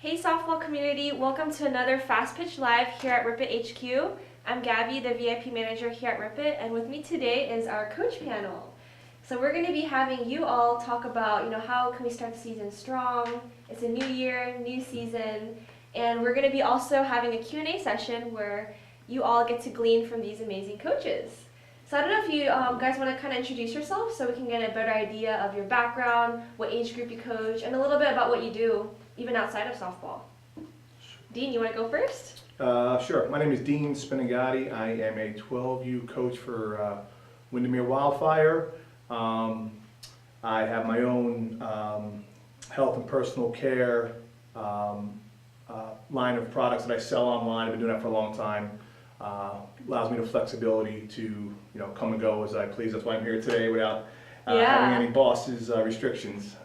Hey softball community, welcome to another Fastpitch Live here at Ripit HQ. I'm Gabby, the VIP manager here at Ripit, and with me today is our coach panel. So we're going to be having you all talk about, how can we start the season strong? It's a new year, new season, and we're going to be also having a Q&A session where you all get to glean from these amazing coaches. So I don't know if you guys want to kind of introduce yourself so we can get a better idea of your background, what age group you coach, and a little bit about what you do even outside of softball. Dean, you want to go first? Sure. My name is Dean Spinagatti. I am a 12U coach for Windermere Wildfire. I have my own health and personal care line of products that I sell online. I've been doing that for a long time. Allows me the flexibility to come and go as I please. That's why I'm here today without having any boss's restrictions.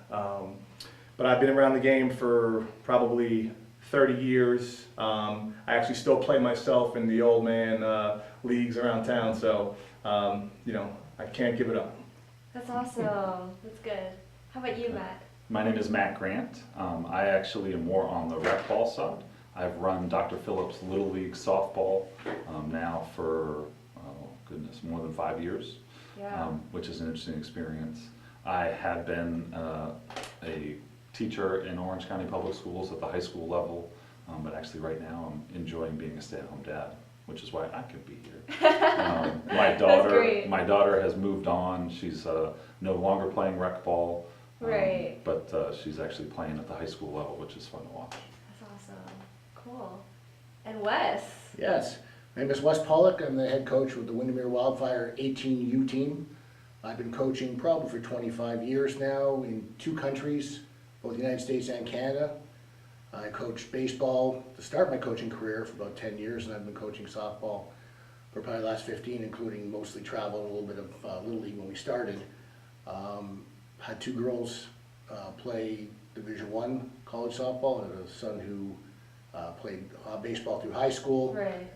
But I've been around the game for probably 30 years. I actually still play myself in the old man leagues around town, so I can't give it up. That's awesome. That's good. How about you, Matt? My name is Matt Grant. I actually am more on the rec ball side. I've run Dr. Phillips Little League softball now for, more than 5 years, which is an interesting experience. I have been a teacher in Orange County Public Schools at the high school level, but actually right now I'm enjoying being a stay-at-home dad, which is why I could be here. My daughter has moved on. She's no longer playing rec ball, Right. but she's actually playing at the high school level, which is fun to watch. That's awesome. Cool. And Wes? Yes, my name is Wes Pollock. I'm the head coach with the Windermere Wildfire 18U team. I've been coaching probably for 25 years now in 2 countries, both the United States and Canada. I coached baseball to start my coaching career for about 10 years, and I've been coaching softball for probably the last 15, including mostly travel and a little bit of Little League when we started. Had 2 girls play Division I college softball, and a son who played baseball through high school. Right.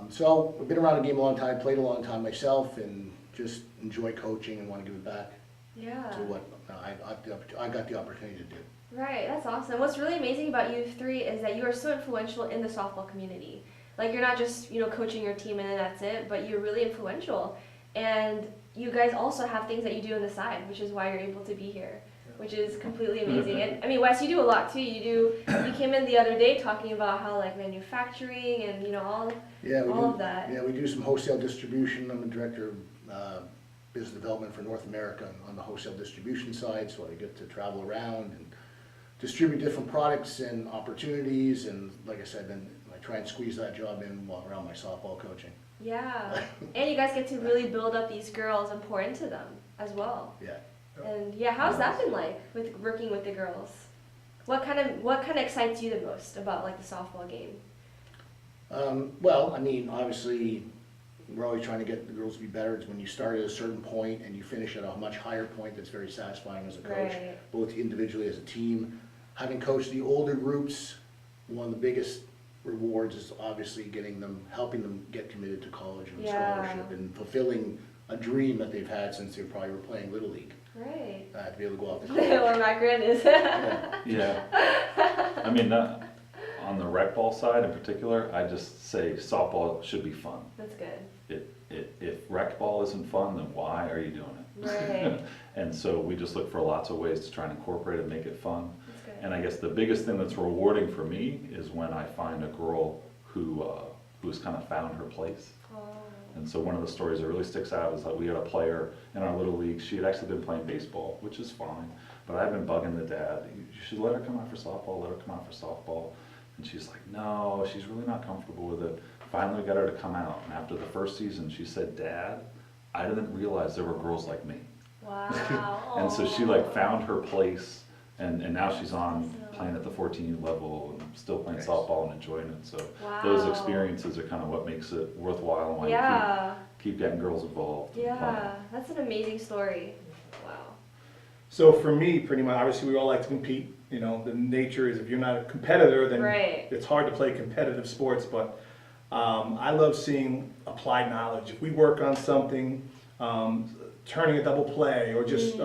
So I've been around the game a long time, played a long time myself, and just enjoy coaching and want to give it back to what I got the opportunity to do. Right, that's awesome. What's really amazing about you 3 is that you are so influential in the softball community. Like, you're not just, coaching your team and then that's it, but you're really influential. And you guys also have things that you do on the side, which is why you're able to be here, which is completely amazing. And I mean, Wes, you do a lot too. You came in the other day talking about how like manufacturing and all of that. Yeah, we do some wholesale distribution. I'm the director of business development for North America on the wholesale distribution side, so I get to travel around and distribute different products and opportunities, and like I said, then I try and squeeze that job in while around my softball coaching. Yeah, and you guys get to really build up these girls and pour into them as well. Yeah. And how's that been like with working with the girls? What kind of excites you the most about like the softball game? Well, I mean, obviously, we're always trying to get the girls to be better. It's when you start at a certain point and you finish at a much higher point that's very satisfying as a coach, Right. both individually as a team. Having coached the older groups, one of the biggest rewards is obviously helping them get committed to college and scholarship and fulfilling a dream that they've had since they probably were playing Little League. Right. To be able to go off to college. Where my grand is. Yeah. I mean, on the rec ball side in particular, I just say softball should be fun. That's good. If rec ball isn't fun, then why are you doing it? Right. And so we just look for lots of ways to try and incorporate it and make it fun. That's good. And I guess the biggest thing that's rewarding for me is when I find a girl who's kind of found her place. Oh. And so one of the stories that really sticks out is that we had a player in our little league. She had actually been playing baseball, which is fine, but I've been bugging the dad. You should let her come out for softball, let her come out for softball. And she's like, no, she's really not comfortable with it. Finally got her to come out, and after the first season, she said, Dad, I didn't realize there were girls like me. Wow. And so she found her place, and now she's playing at the 14U level and still playing softball and enjoying it. So those experiences are kind of what makes it worthwhile and why you keep getting girls involved. Yeah, that's an amazing story. Wow. So for me, pretty much, obviously we all like to compete. The nature is if you're not a competitor, then it's hard to play competitive sports, but I love seeing applied knowledge. If we work on something, turning a double play or just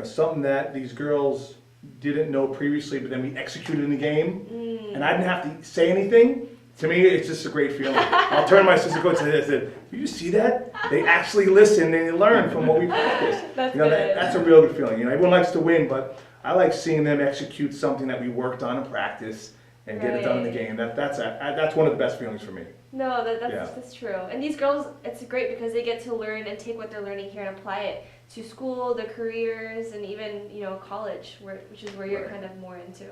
something that these girls didn't know previously, but then we executed in the game, and I didn't have to say anything. To me, it's just a great feeling. I'll turn to my assistant coach and I said, "Did you see that? They actually listen and they learn from what we practice." That's you know, good. that's a real good feeling. You know, everyone likes to win, but I like seeing them execute something that we worked on in practice and get it done in the game. That's one of the best feelings for me. No, that's true. And these girls, it's great because they get to learn and take what they're learning here and apply it to school, their careers, and even, you know, college, which is where you're Right. kind of more into.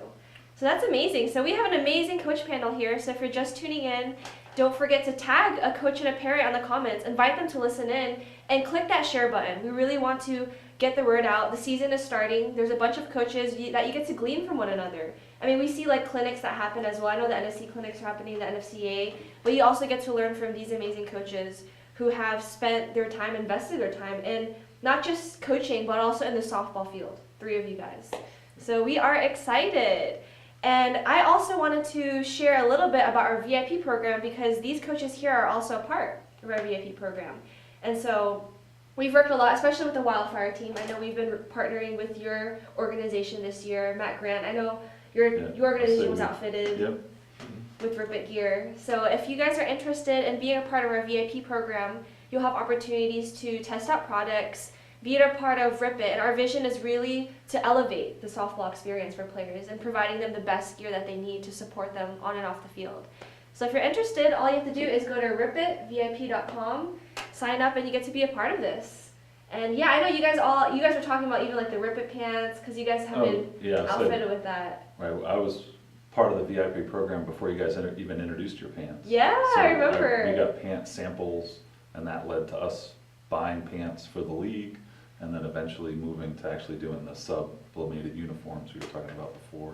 So that's amazing. So we have an amazing coach panel here. So if you're just tuning in, don't forget to tag a coach and a parent on the comments, invite them to listen in, and click that share button. We really want to get the word out. The season is starting. There's a bunch of coaches that you get to glean from one another. I mean, we see like clinics that happen as well. I know the NSC clinics are happening, the NFCA, but you also get to learn from these amazing coaches who have spent their time, invested their time in not just coaching, but also in the softball field. 3 of you guys. So we are excited. And I also wanted to share a little bit about our VIP program because these coaches here are also a part of our VIP program. And so we've worked a lot, especially with the Wildfire team. I know we've been partnering with your organization this year, Matt Grant. I know your organization was outfitted with Rip It gear. So if you guys are interested in being a part of our VIP program, you'll have opportunities to test out products, be a part of Rip It. And our vision is really to elevate the softball experience for players and providing them the best gear that they need to support them on and off the field. So if you're interested, all you have to do is go to ripitvip.com, sign up, and you get to be a part of this. And yeah, I know you guys were talking about even like the Rip It pants because you guys have been outfitted with that. Right, I was part of the VIP program before you guys even introduced your pants. Yeah, so I remember. We got pant samples, and that led to us buying pants for the league, and then eventually moving to actually doing the sublimated uniforms we were talking about before.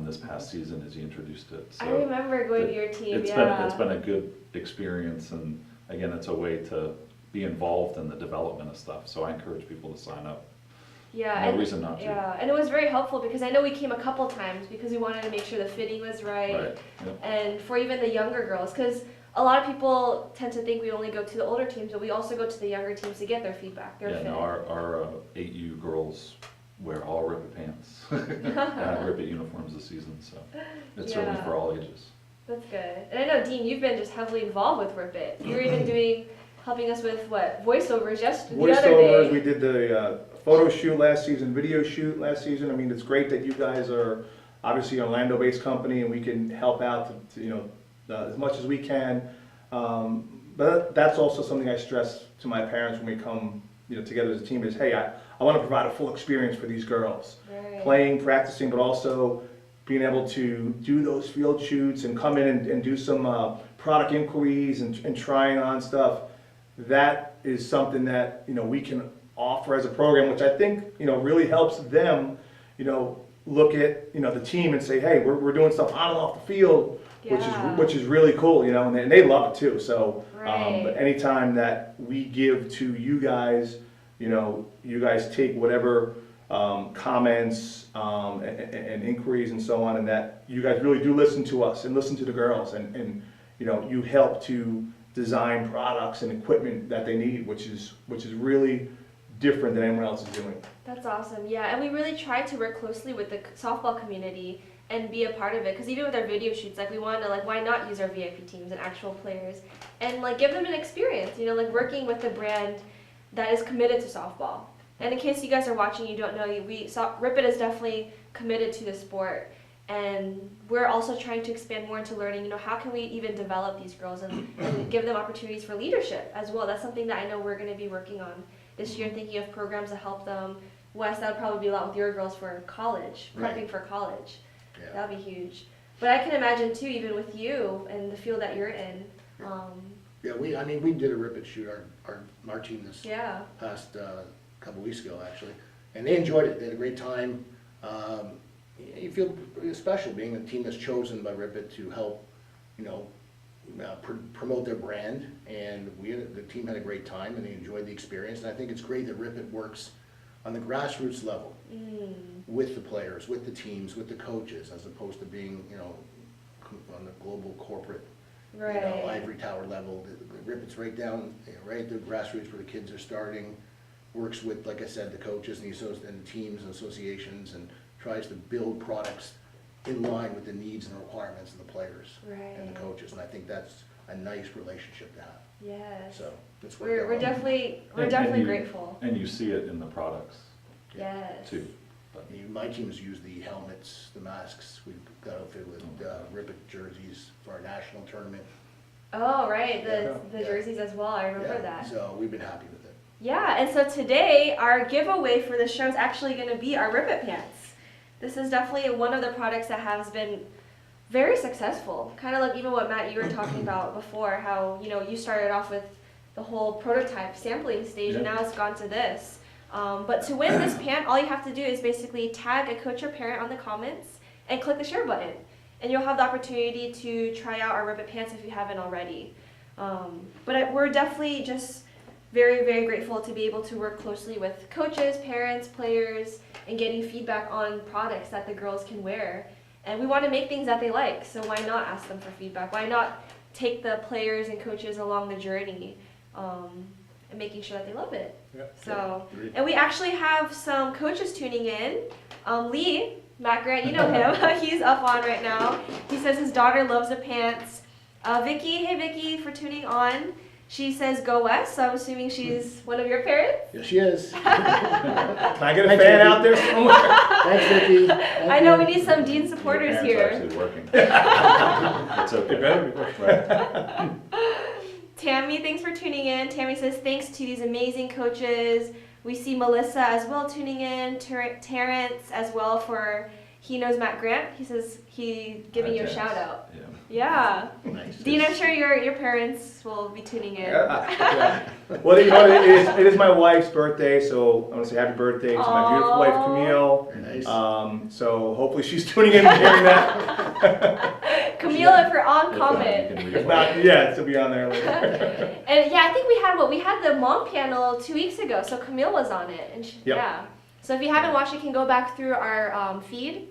This past season as you introduced it. So I remember going to your team. It's been a good experience, and again, it's a way to be involved in the development of stuff. So I encourage people to sign up. Yeah, no reason not to. Yeah, and it was very helpful because I know we came a couple times because we wanted to make sure the fitting was right. Yep. And for even the younger girls, because a lot of people tend to think we only go to the older teams, but we also go to the younger teams to get their feedback, their fit. No, our 8U girls wear all Rip It pants and Rip It uniforms this season, so it's certainly for all ages. That's good. And I know, Dean, you've been just heavily involved with Rip It. You're even helping us with voiceovers the other day. We did the photo shoot last season, video shoot last season. I mean, it's great that you guys are obviously an Orlando-based company and we can help out to as much as we can. But that's also something I stress to my parents when we come together as a team is, hey, I want to provide a full experience for these girls. Right. Playing, practicing, but also being able to do those field shoots and come in and do some product inquiries and trying on stuff. That is something that we can offer as a program, which I think really helps them look at the team and say, hey, we're doing stuff on and off the field, which is really cool, and they love it too. So but anytime that we give to you guys, you guys take whatever comments and inquiries and so on, and that you guys really do listen to us and listen to the girls, and you help to design products and equipment that they need, which is really different than anyone else is doing. That's awesome. Yeah, and we really try to work closely with the softball community and be a part of it, because even with our video shoots, we want to why not use our VIP teams and actual players and give them an experience, working with a brand that is committed to softball. And in case you guys are watching, you don't know, Rip It is definitely committed to the sport, and we're also trying to expand more into learning, how can we even develop these girls and give them opportunities for leadership as well. That's something that I know we're going to be working on this year, thinking of programs to help them. Wes, that would probably be a lot with your girls for college, prepping for college. Yeah. That would be huge. But I can imagine too, even with you and the field that you're in. We did a Rip It shoot, our team this Yeah. past couple weeks ago actually, and they enjoyed it. They had a great time. You feel special being a team that's chosen by Rip It to help, promote their brand, and the team had a great time and they enjoyed the experience. And I think it's great that Rip It works on the grassroots level with the players, with the teams, with the coaches, as opposed to being on the global corporate ivory tower level. The Rip It's right down right at the grassroots where the kids are starting. Works with, like I said, the coaches and the teams and associations, and tries to build products in line with the needs and requirements of the players and the Right. coaches, and I think that's a nice relationship to have. Yes. So it's worked We're out well. definitely And you- grateful. And you see it in the products Yes. too. But My teams use the helmets, the masks. We've got outfitted with Rip It jerseys for our national tournament. Oh, right, the Yeah. jerseys as well, I remember Yeah, that. So we've been happy with it. Yeah, and so today our giveaway for the show is actually going to be our Rip It pants. This is definitely one of the products that has been very successful. Kind of like even what Matt you were talking about before, how you started off with the whole prototype sampling stage, and Yeah. now it's gone to this. But to win this pant, all you have to do is basically tag a coach or parent on the comments and click the share button, and you'll have the opportunity to try out our Rip It pants if you haven't already. We're definitely just very, very grateful to be able to work closely with coaches, parents, players, and getting feedback on products that the girls can wear. And we want to make things that they like, so why not ask them for feedback? Why not take the players and coaches along the journey and making sure that they love it? Yeah. So, Agreed. and we actually have some coaches tuning in. Lee, Matt Grant, you know him. He's up on right now. He says his daughter loves the pants. Vicky, hey Vicky, for tuning on. She says go West, so I'm assuming she's one of your parents. Yes, she is. Can I get a Thanks, fan Vicky. out there somewhere? Thanks, Vicky. Thank I know you. we need some Dean your supporters pants here. actually working. It's okay. It better be. Right. Tammy, thanks for tuning in. Tammy says thanks to these amazing coaches. We see Melissa as well tuning in. Terrence as well for he knows Matt Grant. He says he giving you a shout out. Yeah. Yeah. Nice. Dean, I'm sure your parents will be tuning in. Yeah. Well, you know, it is my wife's birthday, so I want to say happy birthday to my beautiful wife, Aw. Camille. Very nice. So hopefully she's tuning in and hearing that. Camille, if you're on, If comment. you can If read not, it. yeah, she'll be on there later. And yeah, I think we had the mom panel 2 weeks ago, so Camille was on it, and Yep. yeah. So if you haven't watched it, you can go back through our feed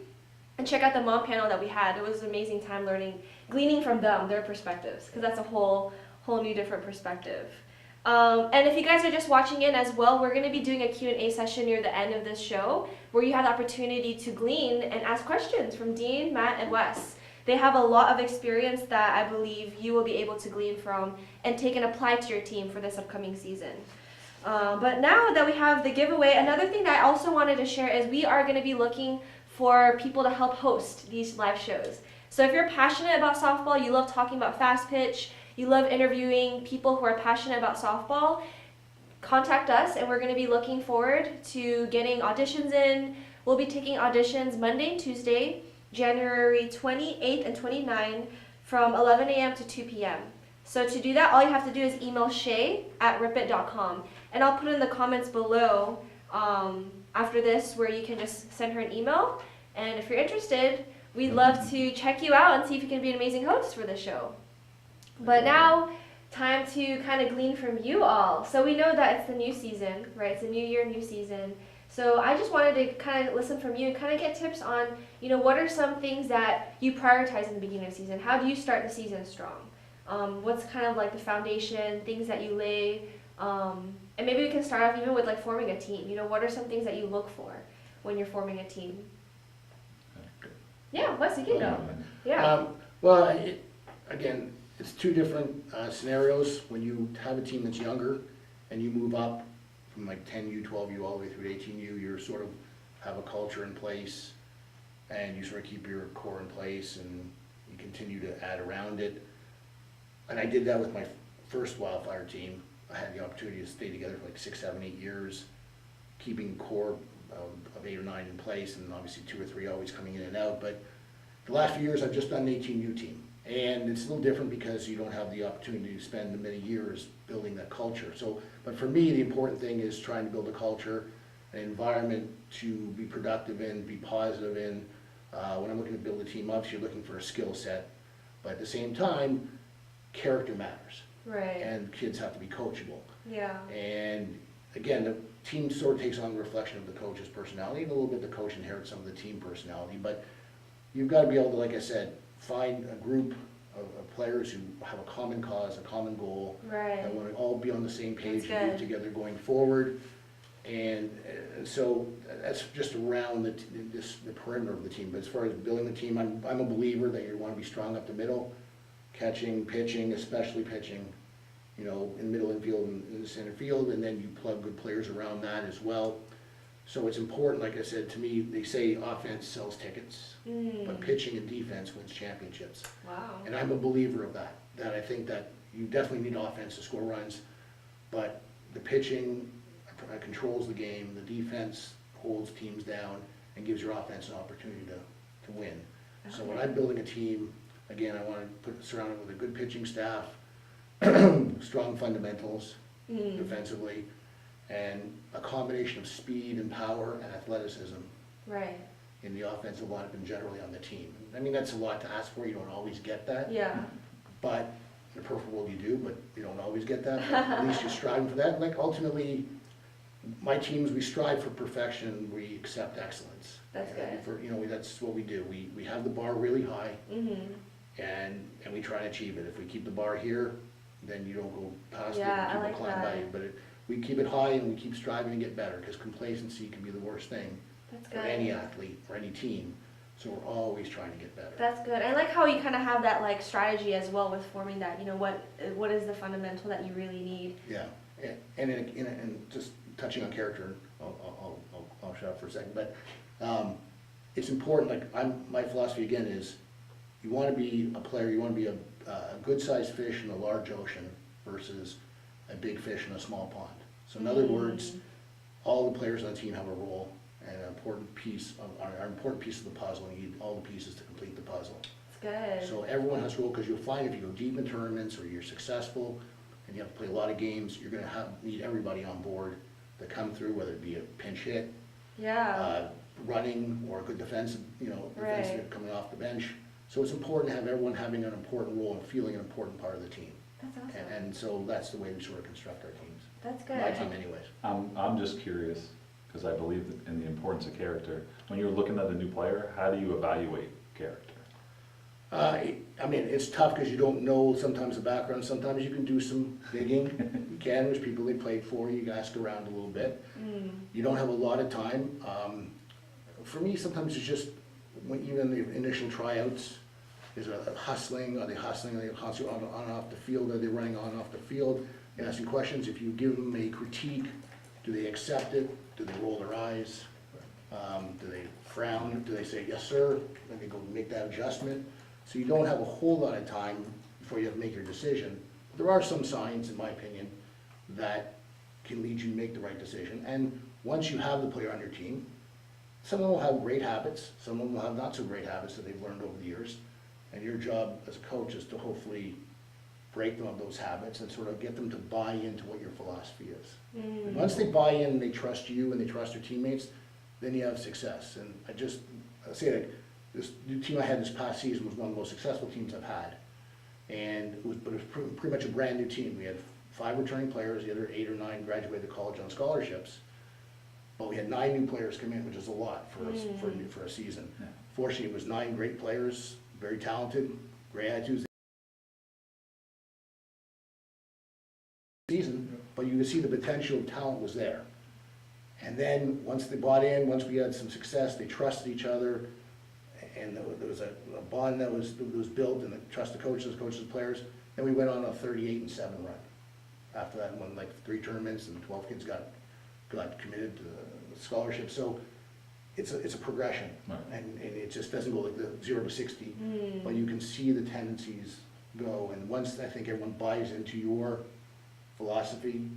and check out the mom panel that we had. It was an amazing time gleaning from them, their perspectives, because that's a whole new different perspective. And if you guys are just watching in as well, we're going to be doing a Q&A session near the end of this show where you have the opportunity to glean and ask questions from Dean, Matt, and Wes. They have a lot of experience that I believe you will be able to glean from and take and apply to your team for this upcoming season. But now that we have the giveaway, another thing that I also wanted to share is we are going to be looking for people to help host these live shows. So if you're passionate about softball, you love talking about Fastpitch, you love interviewing people who are passionate about softball, contact us and we're going to be looking forward to getting auditions in. We'll be taking auditions Monday and Tuesday, January 28th and 29th from 11 a.m. to 2 p.m. So to do that, all you have to do is email shay@ripit.com. And I'll put in the comments below after this where you can just send her an email. And if you're interested, we'd love to check you out and see if you can be an amazing host for the show. But now, time to kind of glean from you all. So we know that it's the new season, right? It's a new year, new season. So I just wanted to kind of listen from you and kind of get tips on, what are some things that you prioritize in the beginning of the season? How do you start the season strong? What's kind of like the foundation, things that you lay? And maybe we can start off even with like forming a team. What are some things that you look for when you're forming a team? Yeah, Wes, you can go. Yeah. Again, it's two different scenarios. When you have a team that's younger and you move up from like 10U, 12U, all the way through to 18U, you sort of have a culture in place and you sort of keep your core in place and you continue to add around it. And I did that with my first Wildfire team. I had the opportunity to stay together for like 6, 7, 8 years, keeping core of 8 or 9 in place, and obviously 2 or 3 always coming in and out. But the last few years I've just done an 18U team. And it's a little different because you don't have the opportunity to spend many years building that culture. But for me, the important thing is trying to build a culture, an environment to be productive in, be positive in. When I'm looking to build a team, obviously you're looking for a skill set, but at the same time, character matters. Right. And kids have to be coachable. Yeah. And again, the team sort of takes on a reflection of the coach's personality, and a little bit the coach inherits some of the team personality, but you've got to be able to, like I said, find a group of players who have a common cause, a common goal, Right. that want to all be on the same page That's and move good. together going forward. And so that's just around the perimeter of the team. But as far as building the team, I'm a believer that you want to be strong up the middle, catching, pitching, especially pitching, you know, in middle infield and in the center field, and then you plug good players around that as well. So it's important, like I said, to me, they say offense sells tickets, but pitching and defense wins championships. Wow. And I'm a believer of that I think that you definitely need offense to score runs, but the pitching controls the game, the defense holds teams down and gives your offense an opportunity to win. Okay. So when I'm building a team, again, I want to surround it with a good pitching staff, strong fundamentals defensively, and a combination of speed and power and athleticism right. in the offensive lineup and generally on the team. I mean, that's a lot to ask for. You don't always get that. Yeah. But in a perfect world you do, but you don't always get that. But at least you're striving for that. Like ultimately, my teams, we strive for perfection. We accept excellence. That's good. That's what we do. We have the bar really high, and we try to achieve it. If we keep the bar here, then you don't go past it. Yeah, I People like climb that. by you. But we keep it high and we keep striving to get better, because complacency can be the worst thing That's for good. any athlete or any team. So we're always trying to get better. That's good. I like how you kind of have that like strategy as well with forming that. You know, what is the fundamental that you really need? Yeah, and just touching on character, I'll shut up for a second, but it's important. Like my philosophy again is, you want to be a player, you want to be a good-sized fish in a large ocean versus a big fish in a small pond. So in other words, all the players on the team have a role and an important piece of the puzzle. You need all the pieces to complete the puzzle. That's good. So everyone has a role, because you'll find if you go deep in tournaments or you're successful and you have to play a lot of games, you're going to need everybody on board to come through, whether it be a pinch hit, Yeah. running, or a good defensive, Right. defensive coming off the bench. So it's important to have everyone having an important role and feeling an important part of the team. That's awesome. And so that's the way we sort of construct our teams. That's good. My team anyways. I'm just curious, because I believe in the importance of character. When you're looking at a new player, how do you evaluate character? I mean, it's tough because you don't know sometimes the background. Sometimes you can do some digging. You can, there's people they played for, you ask around a little bit. You don't have a lot of time. For me, sometimes it's just, even the initial tryouts, is hustling, are they hustling on and off the field, are they running on and off the field? And asking questions. If you give them a critique, do they accept it? Do they roll their eyes? Do they frown? Do they say, yes, sir? Then they go make that adjustment. So you don't have a whole lot of time before you have to make your decision. There are some signs, in my opinion, that can lead you to make the right decision. And once you have the player on your team, someone will have great habits, someone will have not so great habits that they've learned over the years. And your job as a coach is to hopefully break them of those habits and sort of get them to buy into what your philosophy is. And once they buy in and they trust you and they trust their teammates, then you have success. And I say that this new team I had this past season was one of the most successful teams I've had. And it was pretty much a brand new team. We had 5 returning players, the other 8 or 9 graduated college on scholarships. But we had 9 new players come in, which is a lot for a season. Yeah. Fortunately, it was 9 great players, very talented, great attitudes. Season, but you could see the potential of talent was there. And then once they bought in, once we had some success, they trusted each other, and there was a bond that was built, and they trust the coaches the players. And we went on a 38-7 run. After that, won like 3 tournaments, and 12 kids got committed to the scholarship. So it's a progression, Right. and it just doesn't go like the 0 to 60, but you can see the tendencies go. And once I think everyone buys into your philosophy,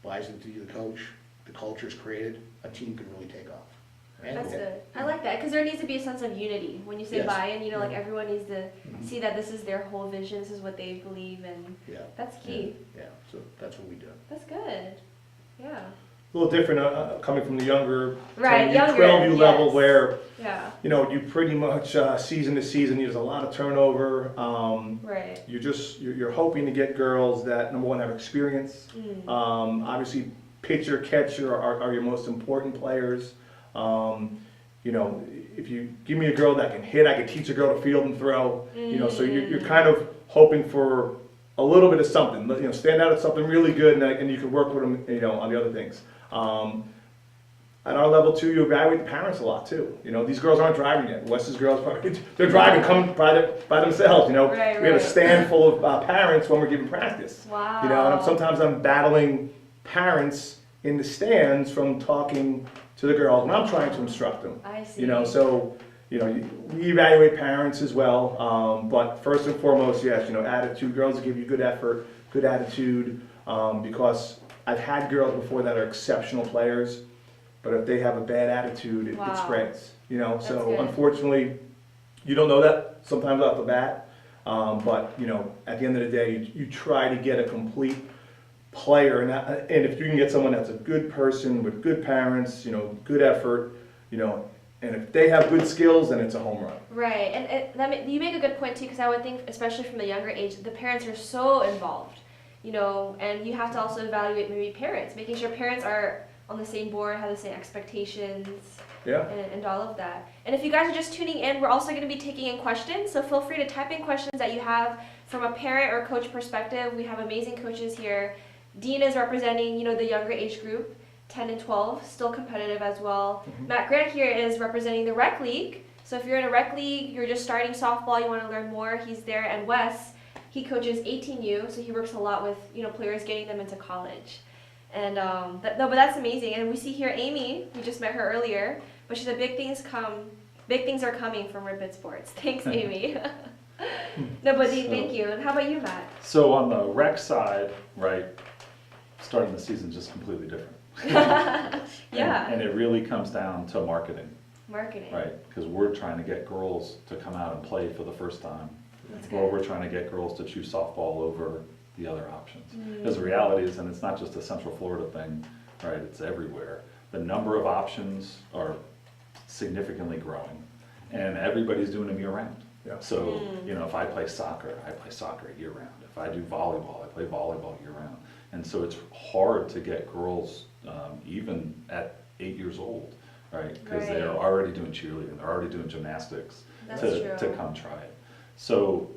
buys into the coach, the culture is created, a team can really take off. And That's good. I like that, because there needs to be a sense of unity. When you say Yes. buy-in, like everyone needs to see that this is their whole vision, this is what they believe in. Yeah, That's key. yeah, so that's what we do. That's good. Yeah. A little different coming from the younger, Right, 10U, younger, 12U level, yes. where Yeah. you pretty much season to season, there's a lot of turnover. Right. You're hoping to get girls that, number one, have experience. Obviously, pitcher, catcher are your most important players. If you give me a girl that can hit, I can teach a girl to field and throw. So you're kind of hoping for a little bit of something. Stand out at something really good, and you can work with them, on the other things. At our level too, you evaluate the parents a lot too. You know, these girls aren't driving yet. Wes's girls, they're driving, come by themselves. You know, Right, we have a right. stand full of parents when we're giving practice. Wow. You know, and sometimes I'm battling parents in the stands from talking to the girls when I'm trying to instruct them. I see. You know, so you know, we evaluate parents as well. But first and foremost, yes, you know, attitude. Girls give you good effort, good attitude, because I've had girls before that are exceptional players. But if they have a bad attitude, it Wow. spreads, you know. That's So good. unfortunately, you don't know that sometimes off the bat. But you know, at the end of the day, you try to get a complete player, and if you can get someone that's a good person with good parents, you know, good effort, you know, and if they have good skills, then it's a home run. Right, and you make a good point too, because I would think, especially from the younger age, the parents are so involved, you know, and you have to also evaluate maybe parents, making sure parents are on the same board, have the same expectations, Yeah. and all of that. And if you guys are just tuning in, we're also going to be taking in questions, so feel free to type in questions that you have from a parent or coach perspective. We have amazing coaches here. Dean is representing, you know, the younger age group, 10 and 12, still competitive as well. Mhm. Matt Grant here is representing the rec league. So if you're in a rec league, you're just starting softball, you want to learn more, he's there. And Wes, he coaches 18U, so he works a lot with, you know, players, getting them into college. And no, but that's amazing. And we see here Amy, we just met her earlier, but she said big things are coming from Ripid Sports. Thanks, Amy. No, but Dean, thank you. And how about you, Matt? So on the rec side, right, starting the season is just completely different. Yeah. And it really comes down to marketing, Marketing. right? Because we're trying to get girls to come out and play for the first time. That's Or good. we're trying to get girls to choose softball over the other options. Mm. Because the reality is, and it's not just a Central Florida thing, right, it's everywhere. The number of options are significantly growing, and everybody's doing them year-round. Yeah. So, you know, if I play soccer year-round. If I do volleyball, I play volleyball year-round. And so it's hard to get girls, even at 8 years old, right? Because they're Right. already doing cheerleading, they're already doing gymnastics That's to true. come try it. So,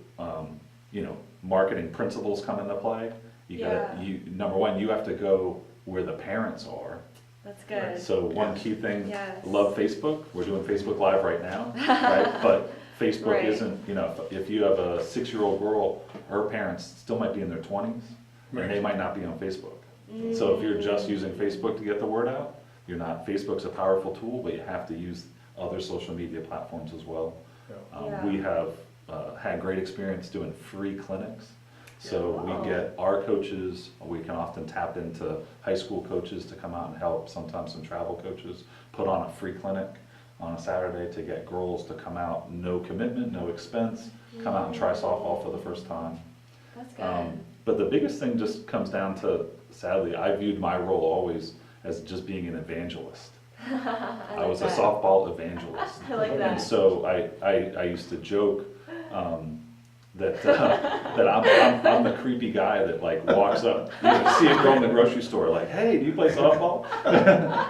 you know, marketing principles come into play. Yeah. Number one, you have to go where the parents are. That's good. So one key thing, Yes. love Facebook. We're doing Facebook Live right now, right? But Facebook Right. isn't, you know, if you have a 6-year-old girl, her parents still might be in their 20s, and they might not be on Facebook. So if you're just using Facebook to get the word out, you're not. Facebook's a powerful tool, but you have to use other social media platforms as well. Yeah. Yeah. We have had great experience doing free clinics. So Wow. we get our coaches, we can often tap into high school coaches to come out and help, sometimes some travel coaches, put on a free clinic on a Saturday to get girls to come out, no commitment, no expense, come out and try softball for the first time. That's good. But the biggest thing just comes down to, sadly, I viewed my role always as just being an evangelist. I was a softball evangelist. I like that. And so I used to joke that I'm the creepy guy that like walks up, you know, see a girl in the grocery store, like, hey, do you play softball?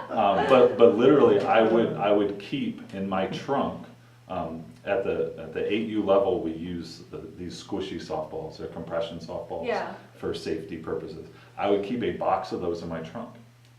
But literally, I would keep in my trunk, at the 8U level, we use these squishy softballs, they're compression softballs Yeah. for safety purposes. I would keep a box of those in my trunk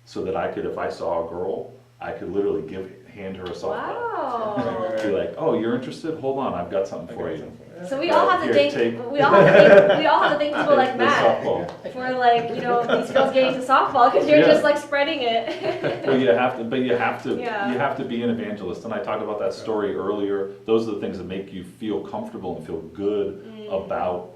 so that I could, if I saw a girl, I could literally hand her a softball. Wow. Be like, oh, you're interested? Hold on, I've got something for you. So we all have to Here, thank take- we all have to thank people like Take this Matt softball. for like, you know, these girls getting to softball, because you're Yeah. just like spreading it. Well, you have to Yeah. be an evangelist. And I talked about that story earlier. Those are the things that make you feel comfortable and feel good about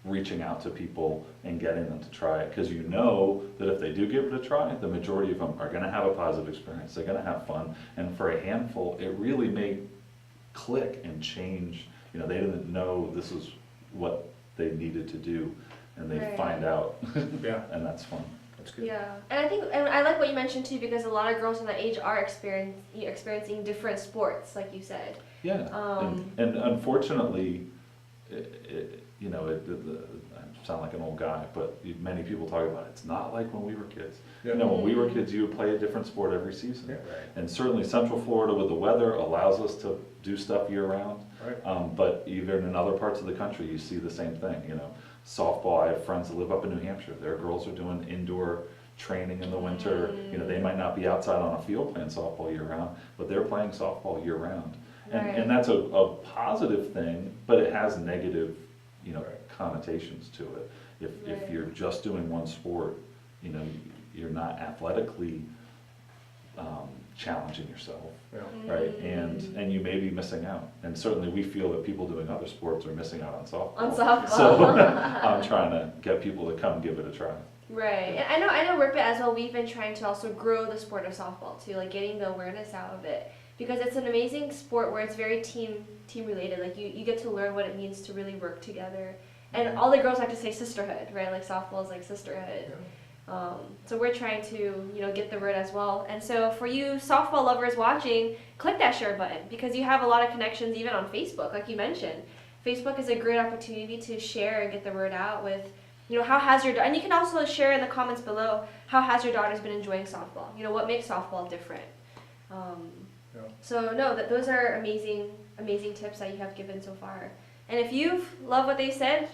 reaching out to people and getting them to try it. Because you know that if they do give it a try, the majority of them are going to have a positive experience. They're going to have fun. And for a handful, it really may click and change. You know, they didn't know this is what they needed to do, and they Right. find out, Yeah, and that's fun. that's good. Yeah, and I like what you mentioned too, because a lot of girls in that age are experiencing different sports, like you said. Yeah, and unfortunately, you know, I sound like an old guy, but many people talk about it. It's not like when we were kids. Yeah. You know, when we were kids, you would play a different sport every season. Yeah. And certainly Central Florida with the weather allows us to do stuff year-round. Right. But even in other parts of the country, you see the same thing, you know. Softball, I have friends that live up in New Hampshire. Their girls are doing indoor training in the winter. You know, they might not be outside on a field playing softball year round, but they're playing softball year round. Right. And that's a positive thing, but it has negative, you know, connotations to it. If you're just doing one sport, you know, you're not athletically challenging yourself, right? And you may be missing out. And certainly we feel that people doing other sports are missing out on softball. On softball. So I'm trying to get people to come give it a try. Right, and I know Rip It as well, we've been trying to also grow the sport of softball too, like getting the awareness out of it. Because it's an amazing sport where it's very team related, like you get to learn what it means to really work together. And all the girls like to say sisterhood, right? Like softball is like sisterhood. So we're trying to, you know, get the word as well. And so for you softball lovers watching, click that share button because you have a lot of connections even on Facebook, like you mentioned. Facebook is a great opportunity to share and get the word out with, you know, how has your, and you can also share in the comments below, how has your daughter's been enjoying softball? You know, what makes softball different? So no, those are amazing tips that you have given so far. And if you've loved what they said,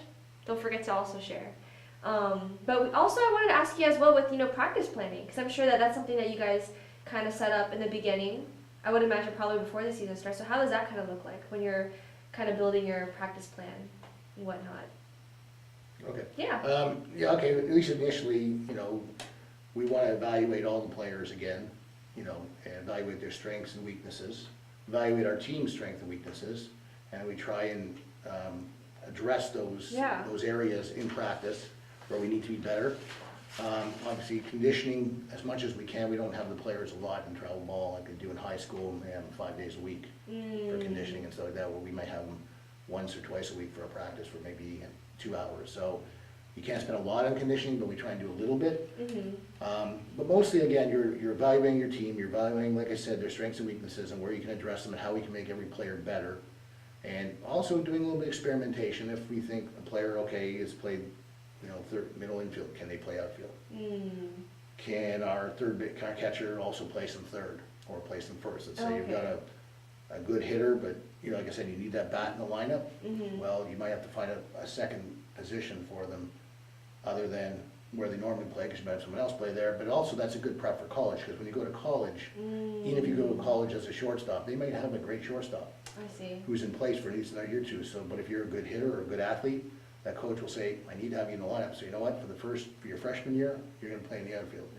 don't forget to also share. But I wanted to ask you as well with, you know, practice planning, because I'm sure that that's something that you guys kind of set up in the beginning. I would imagine probably before the season starts. So how does that kind of look like when you're kind of building your practice plan and whatnot? Okay. Yeah. Yeah, okay, at least initially, you know, we want to evaluate all the players again, you know, and evaluate their strengths and weaknesses, evaluate our team's strengths and weaknesses, and we try and address those areas in practice where we need to be better. Obviously, conditioning as much as we can. We don't have the players a lot in travel ball like they do in high school, and they have them 5 days a week for conditioning and stuff like that, where we might have them once or twice a week for a practice for maybe 2 hours. So you can't spend a lot on conditioning, but we try and do a little bit. But mostly, again, you're evaluating your team, you're evaluating, like I said, their strengths and weaknesses and where you can address them and how we can make every player better. And also doing a little bit of experimentation. If we think a player, okay, has played, you know, middle infield, can they play outfield? Can our our catcher also play some third or play some first? Let's say you've got a good hitter, but, you know, like I said, you need that bat in the lineup. Well, you might have to find a second position for them other than where they normally play, because you might have someone else play there. But also that's a good prep for college, because when you go to college, even if you go to college as a shortstop, they might have a great shortstop who's in place for at least another year or two. So, but if you're a good hitter or a good athlete, that coach will say, I need to have you in the lineup. So you know what, for your freshman year, you're going to play in the outfield.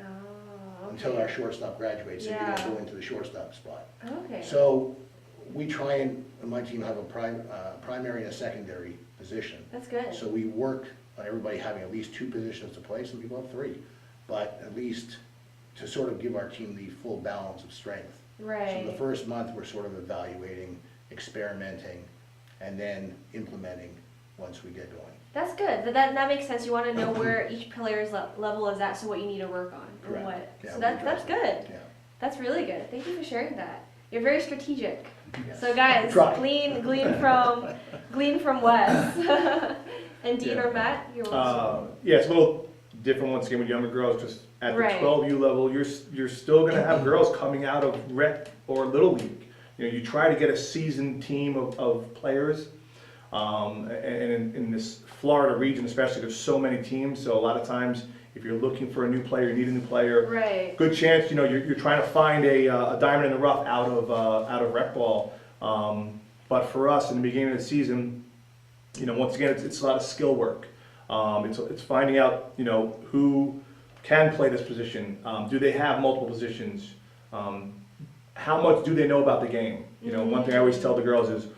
Until our shortstop graduates, so you don't go into the shortstop spot. So we try and my team have a primary and a secondary position. That's good. So we work on everybody having at least 2 positions to play. Some people have 3, but at least to sort of give our team the full balance of strength. Right. So the first month we're sort of evaluating, experimenting, and then implementing once we get going. That's good. That makes sense. You want to know where each player's level is at, so what you need to work on and Correct. what. Yeah, So that's good. Yeah. That's really good. Thank you for sharing that. You're very strategic. Yes. So guys, Try. glean from Wes. And Dean or Matt, you're welcome. Yeah, it's a little different once again with younger girls. Just at the Right. 12U level, you're still going to have girls coming out of rec or little league. You know, you try to get a seasoned team of players. And in this Florida region especially, there's so many teams, so a lot of times if you're looking for a new player, you need a new player, Right. good chance, you know, you're trying to find a diamond in the rough out of rec ball. But for us, in the beginning of the season, you know, once again, it's a lot of skill work. It's finding out, you know, who can play this position. Do they have multiple positions? How much do they know about the game? You know, one thing I always tell the girls is,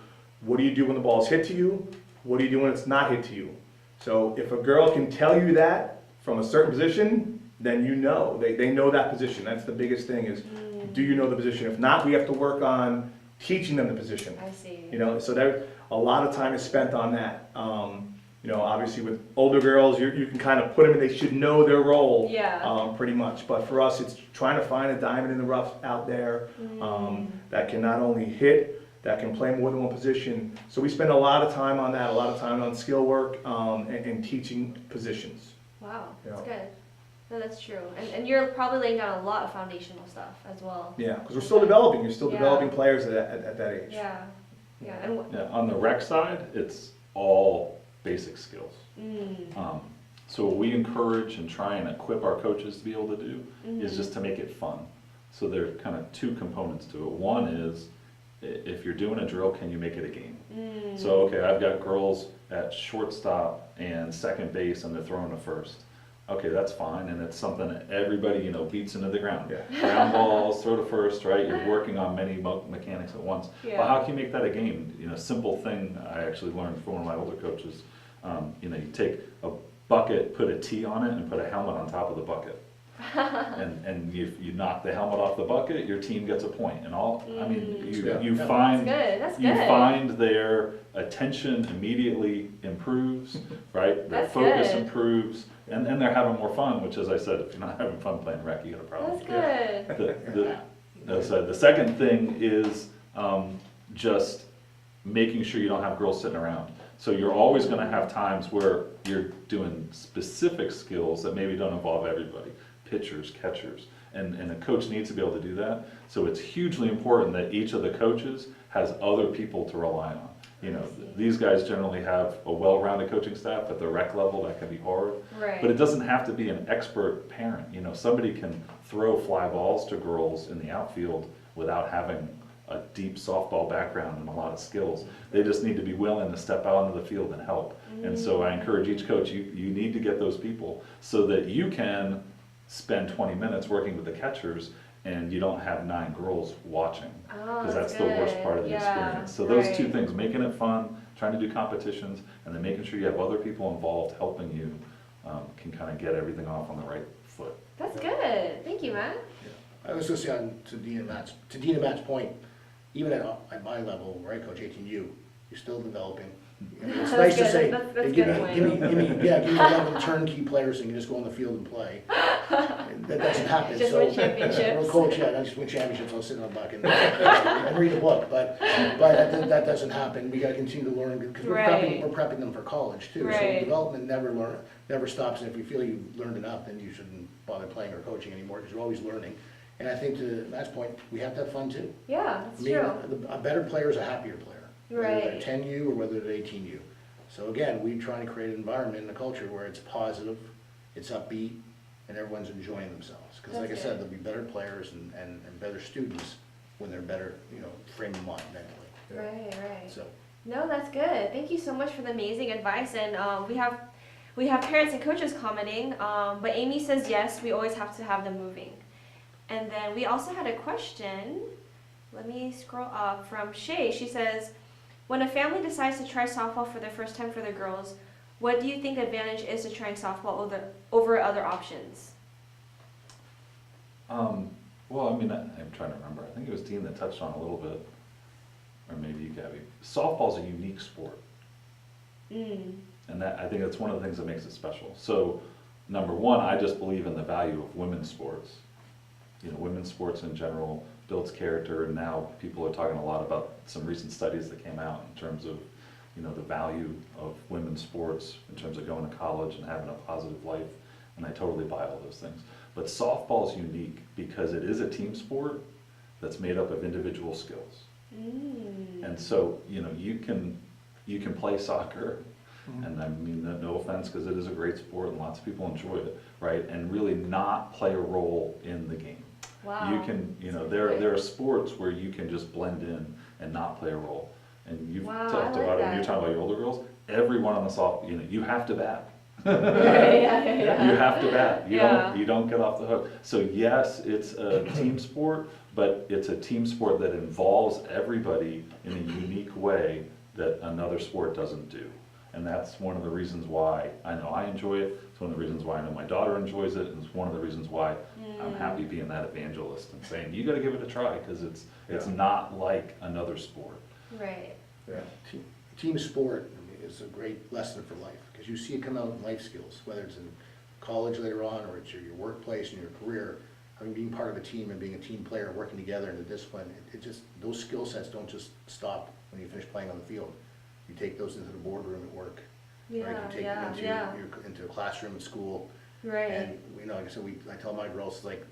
what do you do when the ball is hit to you? What do you do when it's not hit to you? So if a girl can tell you that from a certain position, then you know. They know that position. That's the biggest thing is, do you know the position? If not, we have to work on teaching them the position. I see. You know, so there a lot of time is spent on that. You know, obviously with older girls, you can kind of put them in, they should know their role, pretty much. But for us, it's trying to find a diamond in the rough out there that can not only hit, that can play more than one position. So we spend a lot of time on that, a lot of time on skill work and teaching positions. Wow, that's Yeah. good. No, that's true. And you're probably laying down a lot of foundational stuff as well. Yeah, because we're still developing. You're still Yeah. developing players at that age. Yeah. Yeah. And Yeah, on the rec side, it's all basic skills. So what we encourage and try and equip our coaches to be able to do is just to make it fun. So there are kind of two components to it. One is, if you're doing a drill, can you make it a game? So, okay, I've got girls at shortstop and second base and they're throwing to first. Okay, that's fine, and it's something that everybody, beats into the ground. Yeah. Ground balls, throw to first, right? You're working on many mechanics at once. Yeah. But how can you make that a game? Simple thing I actually learned from one of my older coaches. You take a bucket, put a T on it, and put a helmet on top of the bucket. and you knock the helmet off the bucket, your team gets a point. And you find That's good. you find their attention immediately improves, right? Their That's focus good. improves, and they're having more fun. Which, as I said, if you're not having fun playing rec, you got a problem. That's good. The second thing is just making sure you don't have girls sitting around. So you're always going to have times where you're doing specific skills that maybe don't involve everybody, pitchers, catchers, and a coach needs to be able to do that. So it's hugely important that each of the coaches has other people to rely on. These guys generally have a well-rounded coaching staff. At the rec level, that can be hard. Right. But it doesn't have to be an expert parent. Somebody can throw fly balls to girls in the outfield without having a deep softball background and a lot of skills. They just need to be willing to step out into the field and help. And so I encourage each coach, you need to get those people so that you can spend 20 minutes working with the catchers and you don't have 9 girls watching. Because that's the worst part of the experience. So those two things, making it fun, trying to do competitions, and then making sure you have other people involved helping you, can kind of get everything off on the right foot. That's good. Thank you, Matt. I was going to say to Dean and Matt's point, even at my level, where I coach 18U, you're still developing. It's That's nice to good. say, That's hey, good give point. me 11 turnkey players and you just go on the field and play. That doesn't happen. Just win championships. We're coach, I just win championships, I'll sit on a bucket and read a book, but that doesn't happen. We gotta continue to learn, because we're prepping them for college too. So Right. development never stops, and if you feel you've learned enough, then you shouldn't bother playing or coaching anymore, because you're always learning. And I think to Matt's point, we have to have fun too. Yeah, that's I mean, true. a better player is a happier player. Whether Right. they're 10U or whether they're 18U. So again, we try to create an environment and a culture where it's positive, it's upbeat, and everyone's enjoying themselves. Because like I That's said, good. there'll be better players and better students when they're better, frame of mind mentally. Right. So, No, that's good. Thank you so much for the amazing advice. And we have parents and coaches commenting, but Amy says yes, we always have to have them moving. And then we also had a question, let me scroll up, from Shay. She says, when a family decides to try softball for the first time for the girls, what do you think the advantage is to trying softball over other options? I'm trying to remember. I think it was Dean that touched on a little bit, or maybe you, Gabby. Softball's a unique sport. And I think that's one of the things that makes it special. So, number one, I just believe in the value of women's sports. Women's sports in general builds character, and now people are talking a lot about some recent studies that came out in terms of, the value of women's sports in terms of going to college and having a positive life, and I totally buy all those things. But softball is unique because it is a team sport that's made up of individual skills. And so, you can play soccer, and I mean no offense, because it is a great sport and lots of people enjoy it, right? And really not play a role in the game. Wow. You can, there are sports where you can just blend in and not play a role. And you've Wow, talked I like about it when that. you're talking about your older girls. Everyone on the soft, you have to bat. Yeah. You have to bat. Yeah. You don't get off the hook. So yes, it's a team sport, but it's a team sport that involves everybody in a unique way that another sport doesn't do. And that's one of the reasons why I know I enjoy it. It's one of the reasons why I know my daughter enjoys it. And it's one of the reasons why I'm happy being that evangelist and saying, you gotta give it a try, because it's not like another sport. Right. Yeah. team sport is a great lesson for life, because you see it come out in life skills, whether it's in college later on, or it's your workplace and your career. Being part of a team and being a team player, working together in a discipline, it just, those skill sets don't just stop when you finish playing on the field. You take those into the boardroom at work, right? You take them into a classroom at school. Right. And, like I said, I tell my girls, it's like,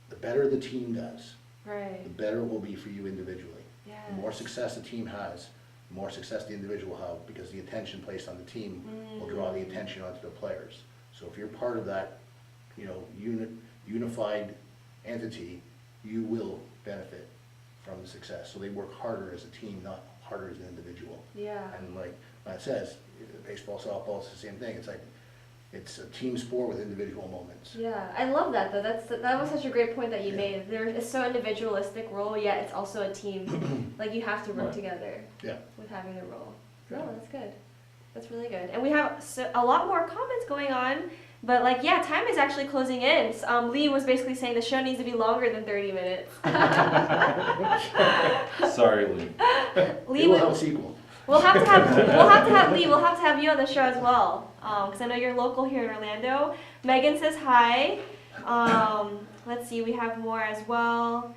the better the team does, Right. the better it will be for you individually. Yes. The more success the team has, the more success the individual will have, because the attention placed on the team will draw the attention onto the players. So if you're part of that, you know, unified entity, you will benefit from the success. So they work harder as a team, not harder as an individual. Yeah. And like Matt says, baseball, softball, it's the same thing. It's like, it's a team sport with individual moments. Yeah, I love that though. That was such a great point that you made. There is so individualistic role, yet it's also a team. Like you have to work Right. together. Yeah. With having the role. Yeah. No, that's good. That's really good. And we have a lot more comments going on, but like yeah, time is actually closing in. Lee was basically saying the show needs to be longer than 30 minutes. Sorry, Lee. Lee, It will have a sequel. we'll have to have Lee. We'll have to have you on the show as well, because I know you're local here in Orlando. Megan says hi. Let's see, we have more as well.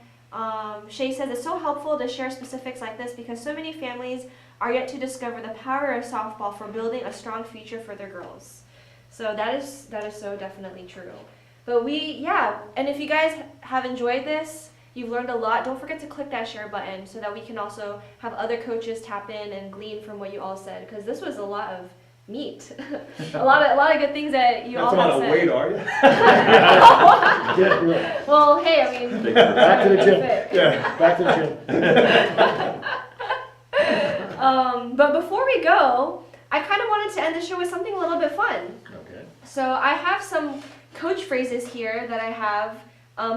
Shay says it's so helpful to share specifics like this because so many families are yet to discover the power of softball for building a strong future for their girls. So that is so definitely true. But and if you guys have enjoyed this, you've learned a lot, don't forget to click that share button so that we can also have other coaches tap in and glean from what you all said, because this was a lot of meat. a lot of good things that you That's all a have lot of said. weight, are you? Yeah, really. Well, hey, I mean, Back to the gym. Yeah. Back to the gym. but before we go, I kind of wanted to end the show with something a little bit fun. Okay. So I have some coach phrases here that I have.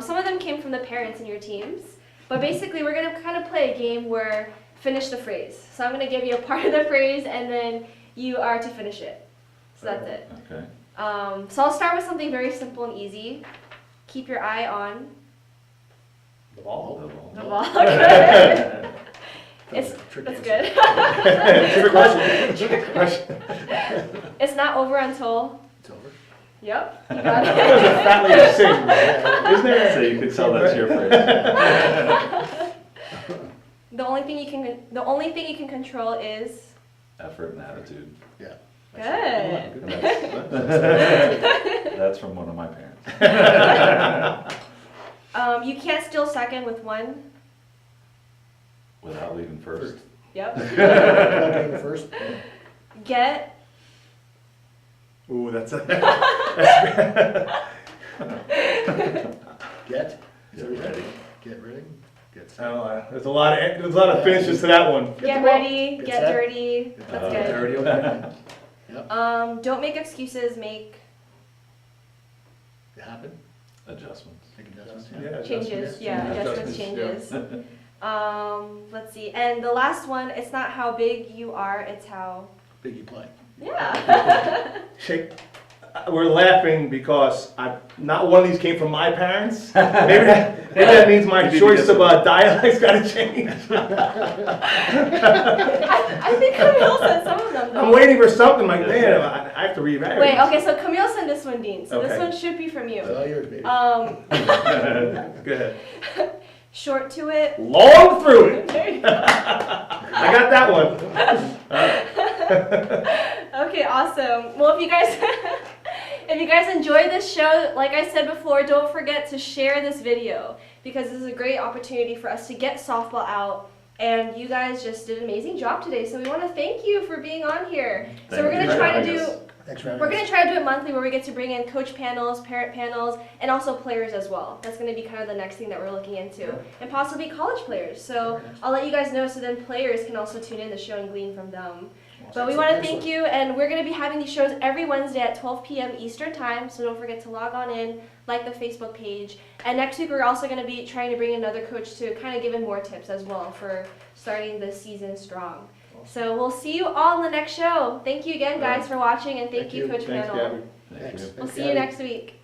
Some of them came from the parents in your teams. But basically, we're going to kind of play a game where finish the phrase. So I'm going to give you a part of the phrase, and then you are to finish it. So that's it. Okay. So I'll start with something very simple and easy. Keep your eye on The ball. the ball. Good. That's It's- a trick That's answer. good. Trick question. It's not over until. It's over. Yep. You got There's it. a fat lady sing, isn't there? So you could tell that's your phrase. The only thing you can control is. Effort and attitude. Yeah. Good. That's from one of my parents. You can't steal second with one. Without leaving first. Yep. Not getting the first. Get. Ooh, that's a... Get. Is Get that ready. Get ready. Get I set. don't know, there's a lot of finishes to that one. Get the ball. ready. Get Get set. dirty. That's good. Dirty, okay. Yep. Don't make excuses. Make It happened. Adjustments. Make adjustments. Yeah, changes. adjustments. Yeah, adjustments, changes. Let's see. And the last one. It's not how big you are. It's how. Big you play. Yeah. Shake. We're laughing because not one of these came from my parents. Maybe that means my You need to choice get of dialect's got to change. I think Camille said some of them though. I'm waiting for something like, man, I have to reevaluate. Wait. Okay. So Camille sent this one, Dean. So this Okay. one should be from you. It's all yours, baby. Go ahead. Short to it. Long through it. There you go. I got that one. Okay, awesome. Well, if you guys enjoyed this show, like I said before, don't forget to share this video because this is a great opportunity for us to get softball out. And you guys just did an amazing job today, so we want to thank you for being on here. So we're Thank gonna you try for to having do. us. Thanks for having We're us. going to try to do it monthly where we get to bring in coach panels, parent panels, and also players as well. That's going to be kind of the next thing that we're looking into. And possibly college players. So I'll let you guys know so then players can also tune in the show and glean from them. But we want to thank you, and we're going to be having these shows every Wednesday at 12 p.m. Eastern Time, so don't forget to log on in, like the Facebook page. And next week we're also going to be trying to bring another coach to kind of give him more tips as well for starting the season strong. So we'll see you all in the next show. Thank you again, guys, for watching, and thank you, Coach Thanks, Panel. Gabby. Thank Thanks. you. We'll see you next week.